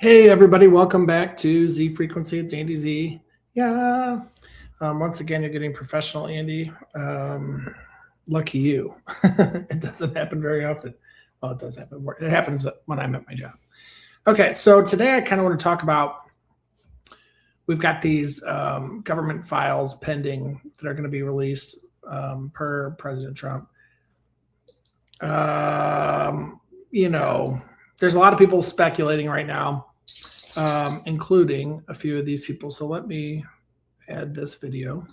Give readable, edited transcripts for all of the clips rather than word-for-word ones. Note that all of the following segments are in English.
Hey everybody, welcome back to Z Frequency. It's Andy Z. Yeah. Once again, you're getting professional Andy. Lucky you. It doesn't happen very often. Well, it does happen. It happens when I'm at my job. Okay, so today I kind of want to talk about, we've got these government files pending that are going to be released per President Trump. There's a lot of people speculating right now, including a few of these people. So let me add this video.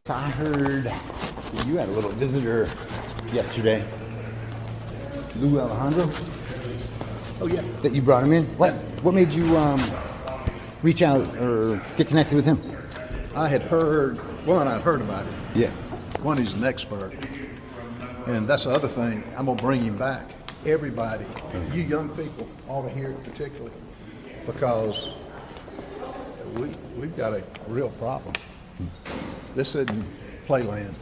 I heard you had a little visitor yesterday, Lou Alejandro. Oh yeah, that you brought him in. What made you reach out or get connected with him? I had heard, I'd heard about it. Yeah. One, he's an expert. And that's the other thing, I'm going to bring him back. Everybody, you young people, ought to hear it particularly, because we've got a real problem. This isn't playland.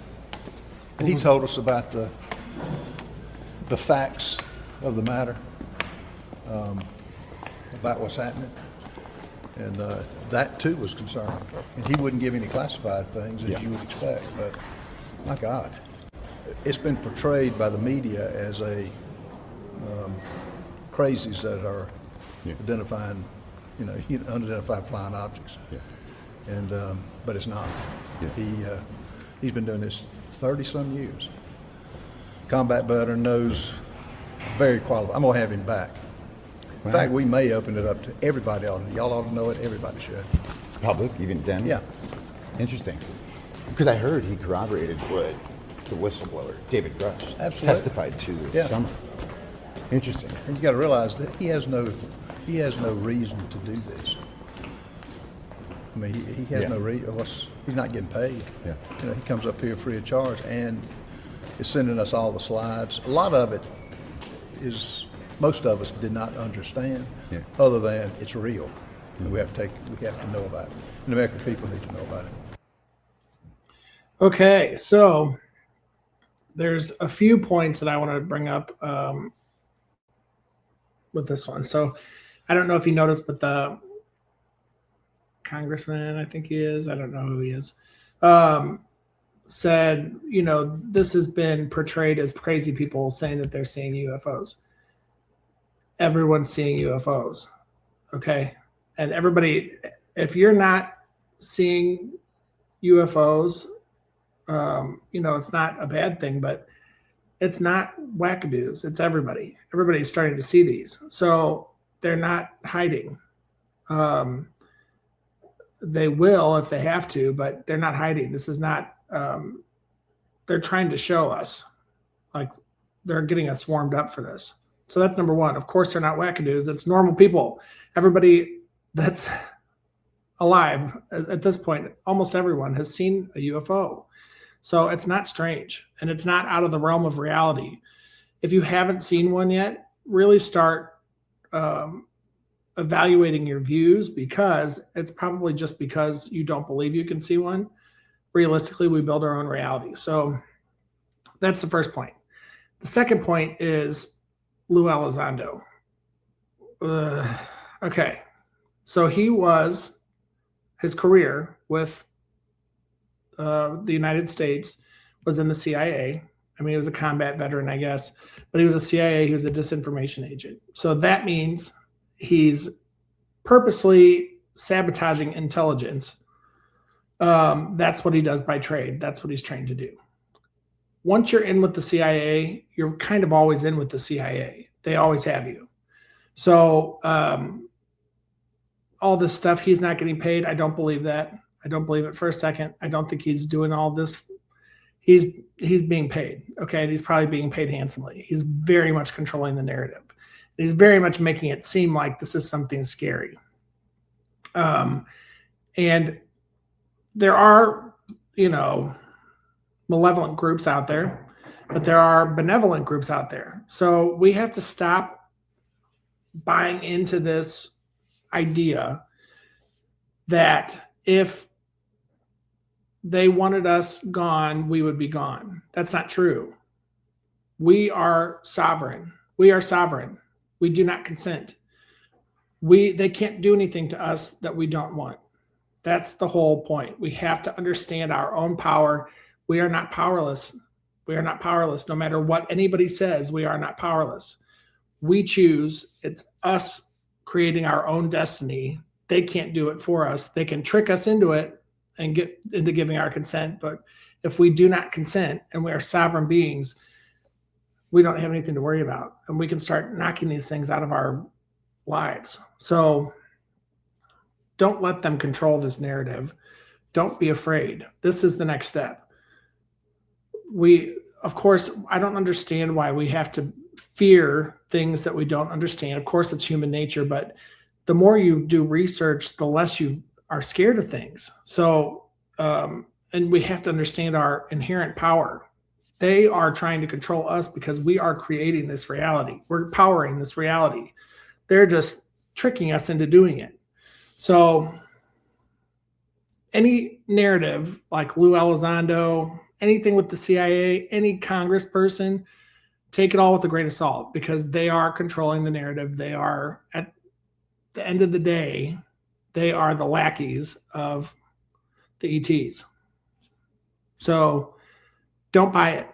And he told us about the facts of the matter, about what's happening. And that too was concerning. And he wouldn't give any classified things, as you would expect. But my God, it's been portrayed by the media as a crazies that are identifying, unidentified flying objects. Yeah. And but it's not. Yeah. He's been doing this 30-some years. Combat veteran, knows, very qualified. I'm gonna have him back. In fact, we may open it up to everybody. Y'all ought to know it. Everybody should. Public, even then? Yeah. Interesting. Because I heard he corroborated what the whistleblower, David Grush, Absolutely. testified to this summer. Interesting. And you got to realize that he has no reason to do this. I mean, he has no reason. He's not getting paid. Yeah. He comes up here free of charge and is sending us all the slides. A lot of it is, most of us did not understand, other than it's real. And we have to know about it. And the American people need to know about it. Okay, so there's a few points that I want to bring up with this one. So I don't know if you noticed, but the congressman, I think he is, I don't know who he is, said, this has been portrayed as crazy people saying that they're seeing UFOs. Everyone's seeing UFOs, okay? And everybody, if you're not seeing UFOs, it's not a bad thing, but it's not wackadoos. It's everybody. Everybody's starting to see these. So they're not hiding. They will if they have to, but they're not hiding. This is not, they're trying to show us, like they're getting us warmed up for this. So that's number one. Of course, they're not wackadoos. It's normal people. Everybody that's alive at this point, almost everyone has seen a UFO. So it's not strange, and it's not out of the realm of reality. If you haven't seen one yet, really start evaluating your views, because it's probably just because you don't believe you can see one. Realistically, we build our own reality. So that's the first point. The second point is Lou Elizondo. Okay, so his career with the United States was in the CIA. I mean, he was a combat veteran, I guess, but he was a CIA. He was a disinformation agent. So that means he's purposely sabotaging intelligence. That's what he does by trade. That's what he's trained to do. Once you're in with the CIA, you're kind of always in with the CIA. They always have you. So all this stuff, he's not getting paid. I don't believe that. I don't believe it for a second. I don't think he's doing all this. He's being paid, okay? And he's probably being paid handsomely. He's very much controlling the narrative. He's very much making it seem like this is something scary. And there are, malevolent groups out there, but there are benevolent groups out there. So we have to stop buying into this idea that if they wanted us gone, we would be gone. That's not true. We are sovereign. We are sovereign. We do not consent. They can't do anything to us that we don't want. That's the whole point. We have to understand our own power. We are not powerless. We are not powerless. No matter what anybody says, we are not powerless. We choose. It's us creating our own destiny. They can't do it for us. They can trick us into it and get into giving our consent. But if we do not consent and we are sovereign beings, we don't have anything to worry about. And we can start knocking these things out of our lives. So don't let them control this narrative. Don't be afraid. This is the next step. Of course, I don't understand why we have to fear things that we don't understand. Of course, it's human nature, but the more you do research, the less you are scared of things. So, and we have to understand our inherent power. They are trying to control us because we are creating this reality. We're powering this reality. They're just tricking us into doing it. So any narrative like Lou Elizondo, anything with the CIA, any congressperson, take it all with a grain of salt because they are controlling the narrative. They are, at the end of the day, they are the lackeys of the ETs. So don't buy it.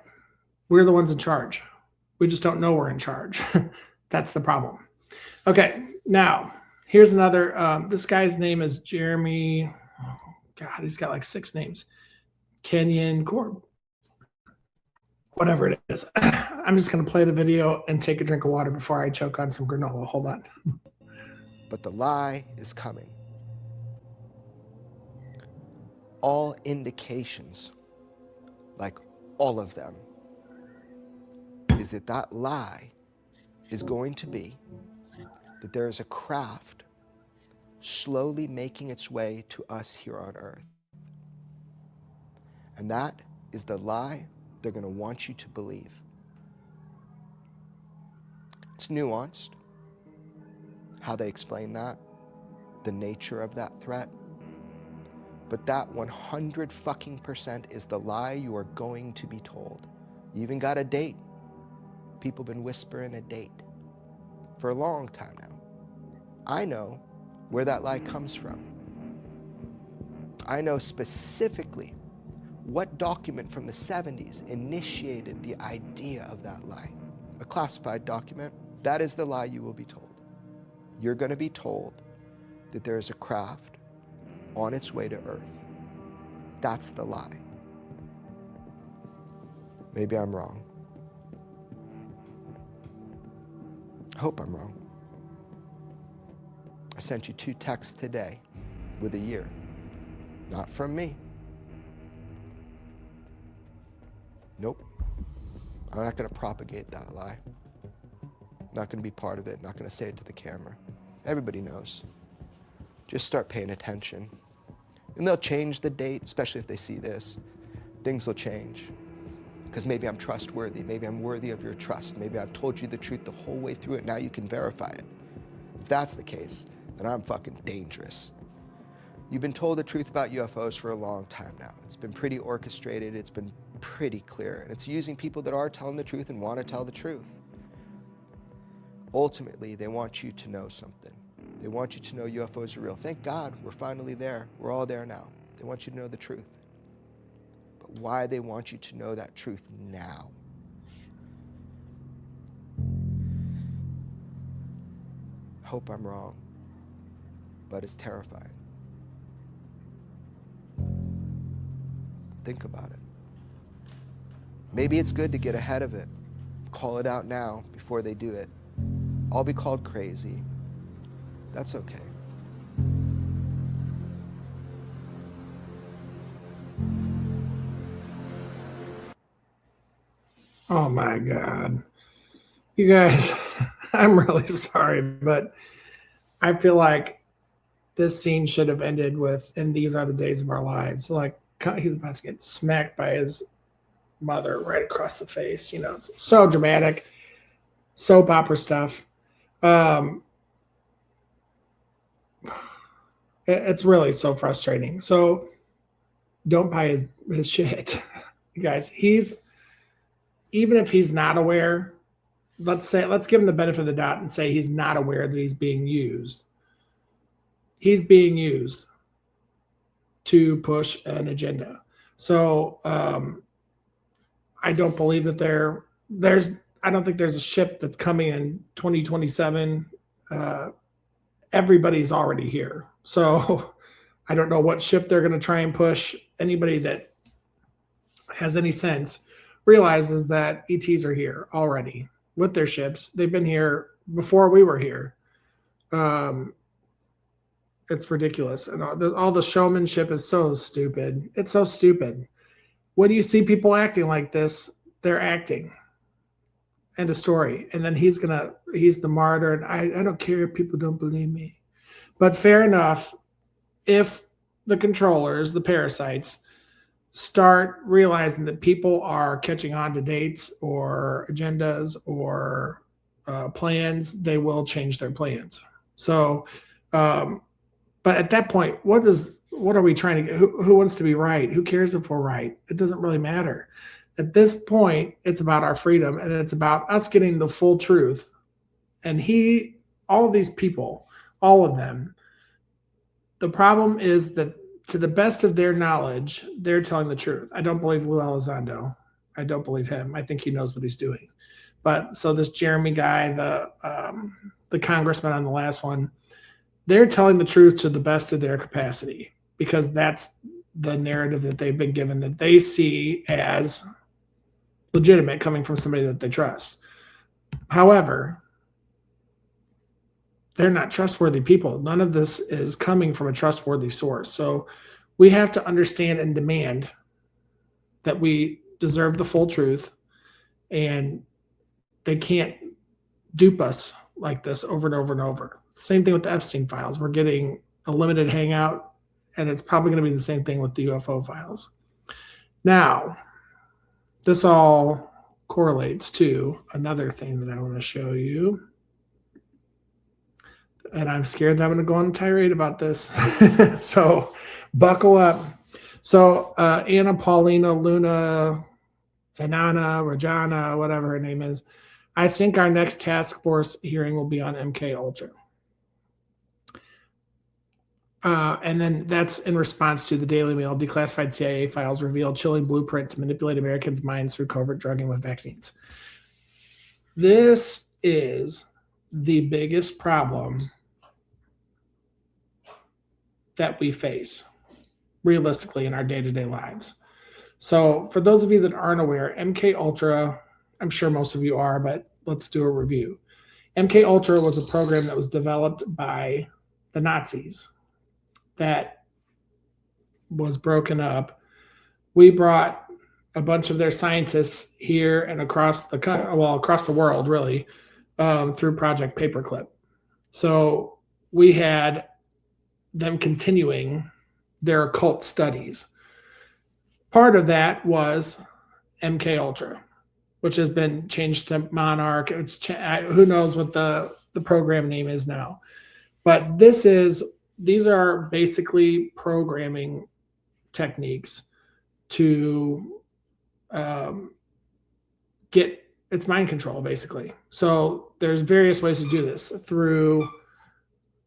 We're the ones in charge. We just don't know we're in charge. That's the problem. Okay, now here's another. This guy's name is Jeremy. Oh, God, he's got like 6 names. Kenyon Corb. Whatever it is. I'm just going to play the video and take a drink of water before I choke on some granola. Hold on. But the lie is coming. All indications, like all of them, is that that lie is going to be that there is a craft slowly making its way to us here on Earth. And that is the lie they're going to want you to believe. It's nuanced, how they explain that, the nature of that threat. But that 100% is the lie you are going to be told. You even got a date. People have been whispering a date for a long time now. I know where that lie comes from. I know specifically what document from the 70s initiated the idea of that lie. A classified document. That is the lie you will be told. You're going to be told that there is a craft on its way to Earth. That's the lie. Maybe I'm wrong. I hope I'm wrong. I sent you 2 texts today with a year. Not from me. Nope. I'm not going to propagate that lie. I'm not going to be part of it. Not going to say it to the camera. Everybody knows. Just start paying attention. And they'll change the date, especially if they see this. Things will change. Because maybe I'm trustworthy. Maybe I'm worthy of your trust. Maybe I've told you the truth the whole way through it. Now you can verify it. If that's the case, then I'm fucking dangerous. You've been told the truth about UFOs for a long time now. It's been pretty orchestrated. It's been pretty clear. And it's using people that are telling the truth and want to tell the truth. Ultimately, they want you to know something. They want you to know UFOs are real. Thank God we're finally there. We're all there now. They want you to know the truth. But why they want you to know that truth now? I hope I'm wrong, but it's terrifying. Think about it. Maybe it's good to get ahead of it. Call it out now before they do it. I'll be called crazy. That's okay. Oh my God. You guys, I'm really sorry, but I feel like this scene should have ended with, and these are the days of our lives. Like, he's about to get smacked by his mother right across the face. You know, it's so dramatic, soap opera stuff. It's really so frustrating. So don't buy his shit. You guys, even if he's not aware, let's give him the benefit of the doubt and say he's not aware that he's being used. He's being used to push an agenda. So I don't believe that I don't think there's a ship that's coming in 2027. Everybody's already here. So I don't know what ship they're going to try and push. Anybody that has any sense realizes that ETs are here already with their ships. They've been here before we were here. It's ridiculous. And all the showmanship is so stupid. It's so stupid. When you see people acting like this, they're acting. End of story. And then he's the martyr. And I don't care if people don't believe me. But fair enough, if the controllers, the parasites, start realizing that people are catching on to dates or agendas or plans, they will change their plans. So, but at that point, what are we trying to get? Who wants to be right? Who cares if we're right? It doesn't really matter. At this point, it's about our freedom, and it's about us getting the full truth. And all of these people, all of them, the problem is that to the best of their knowledge, they're telling the truth. I don't believe Lou Elizondo. I don't believe him. I think he knows what he's doing. But so this Jeremy guy, the congressman on the last one, they're telling the truth to the best of their capacity because that's the narrative that they've been given that they see as legitimate coming from somebody that they trust. However, they're not trustworthy people. None of this is coming from a trustworthy source. So we have to understand and demand that we deserve the full truth, and they can't dupe us like this over and over and over. Same thing with the Epstein files. We're getting a limited hangout, and it's probably going to be the same thing with the UFO files. Now, this all correlates to another thing that I want to show you. And I'm scared that I'm going to go on a tirade about this. So buckle up. So Anna Paulina Luna Anana Rajana, whatever her name is, I think our next task force hearing will be on MK Ultra. And then that's in response to the Daily Mail declassified CIA files reveal chilling blueprint to manipulate Americans' minds through covert drugging with vaccines. This is the biggest problem that we face realistically in our day-to-day lives. So for those of you that aren't aware, MK Ultra, I'm sure most of you are, but let's do a review. MK Ultra was a program that was developed by the Nazis that was broken up. We brought a bunch of their scientists here and across the world, really, through Project Paperclip. So we had them continuing their occult studies. Part of that was MK Ultra, which has been changed to Monarch. Who knows what the program name is now. But these are basically programming techniques to it's mind control, basically. So there's various ways to do this through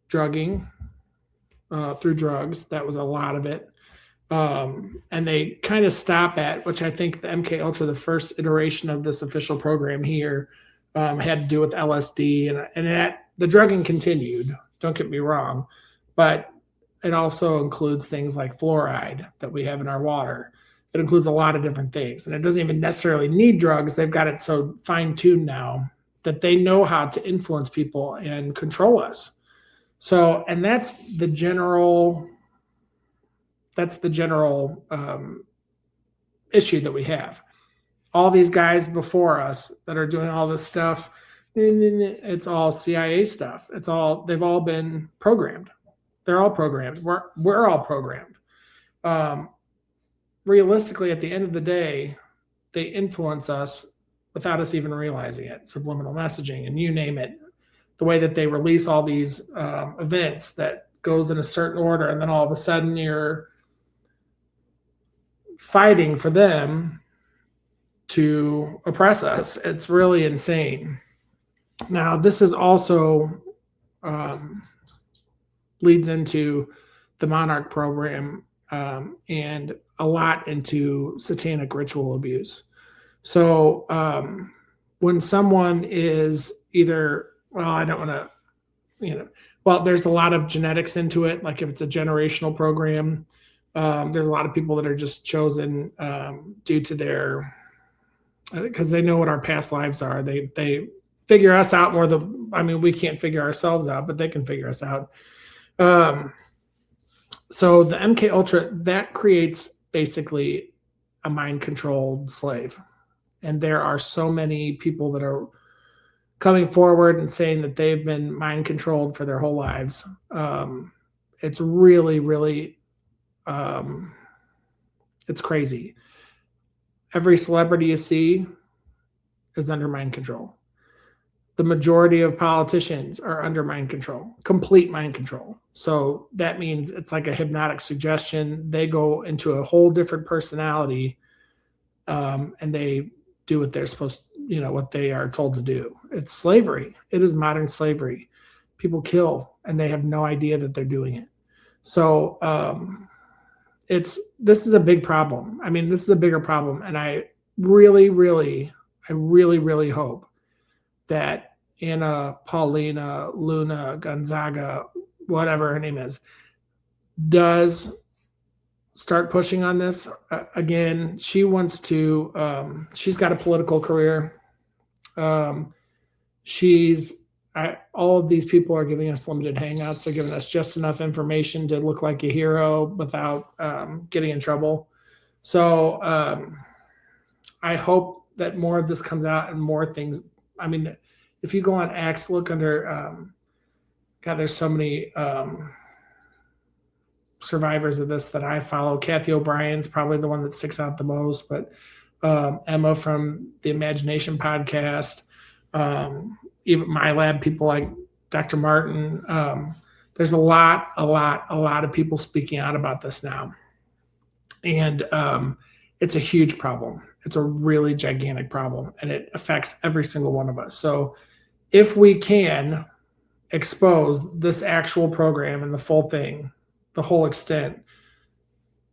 drugging, through drugs. That was a lot of it. And they kind of stop at, which I think the MK Ultra, the first iteration of this official program here, had to do with LSD, and that the drugging continued. Don't get me wrong, but it also includes things like fluoride that we have in our water. It includes a lot of different things, and it doesn't even necessarily need drugs. They've got it so fine-tuned now that they know how to influence people and control us. So, and that's the general issue that we have. All these guys before us that are doing all this stuff, it's all CIA stuff. They've all been programmed. They're all programmed. We're all programmed. Realistically, at the end of the day, they influence us without us even realizing it. Subliminal messaging, and you name it. The way that they release all these events that goes in a certain order, and then all of a sudden you're fighting for them to oppress us. It's really insane. Now, this is also leads into the Monarch program and a lot into satanic ritual abuse. So when someone is either, well, I don't want to, well, there's a lot of genetics into it. Like if it's a generational program, there's a lot of people that are just chosen due to their, because they know what our past lives are. They figure us out more we can't figure ourselves out, but they can figure us out. So the MK Ultra, that creates basically a mind controlled slave. And there are so many people that are coming forward and saying that they've been mind controlled for their whole lives. It's really, really, it's crazy. Every celebrity you see is under mind control. The majority of politicians are under mind control, complete mind control. So that means it's like a hypnotic suggestion. They go into a whole different personality and they do what they're supposed to, what they are told to do. It's slavery. It is modern slavery. People kill and they have no idea that they're doing it. So this is a big problem. I mean, this is a bigger problem. And I really, really hope that Anna Paulina Luna Gonzaga, whatever her name is, does start pushing on this. Again, she wants to, she's got a political career. All of these people are giving us limited hangouts. They're giving us just enough information to look like a hero without getting in trouble. So I hope that more of this comes out and more things. I mean, if you go on X, look under, God, there's so many survivors of this that I follow. Kathy O'Brien's probably the one that sticks out the most, but Emma from the Imagination podcast, even my lab people like Dr. Martin. There's a lot of people speaking out about this now. And it's a huge problem. It's a really gigantic problem, and it affects every single one of us. So if we can expose this actual program and the full thing, the whole extent,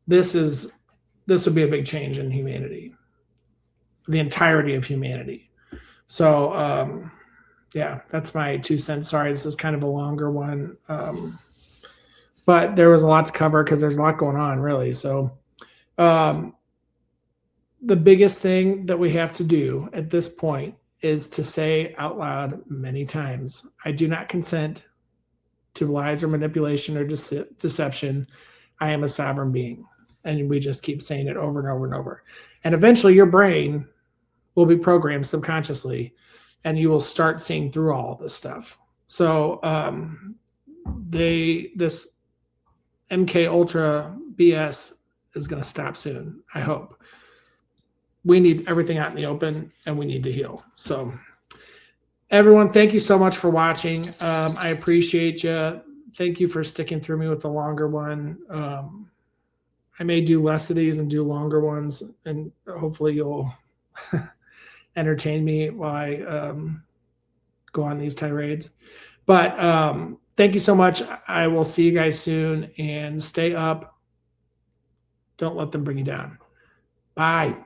this would be a big change in humanity, the entirety of humanity. So yeah, that's my 2 cents. Sorry, this is kind of a longer one, but there was a lot to cover because there's a lot going on, really. So the biggest thing that we have to do at this point is to say out loud many times, I do not consent to lies or manipulation or deception. I am a sovereign being. And we just keep saying it over and over and over. And eventually your brain will be programmed subconsciously and you will start seeing through all this stuff. So this MK Ultra BS is going to stop soon, I hope. We need everything out in the open and we need to heal. So everyone, thank you so much for watching. I appreciate you. Thank you for sticking through me with the longer one. I may do less of these and do longer ones, and hopefully you'll entertain me while I go on these tirades. But thank you so much. I will see you guys soon, and stay up. Don't let them bring you down. Bye.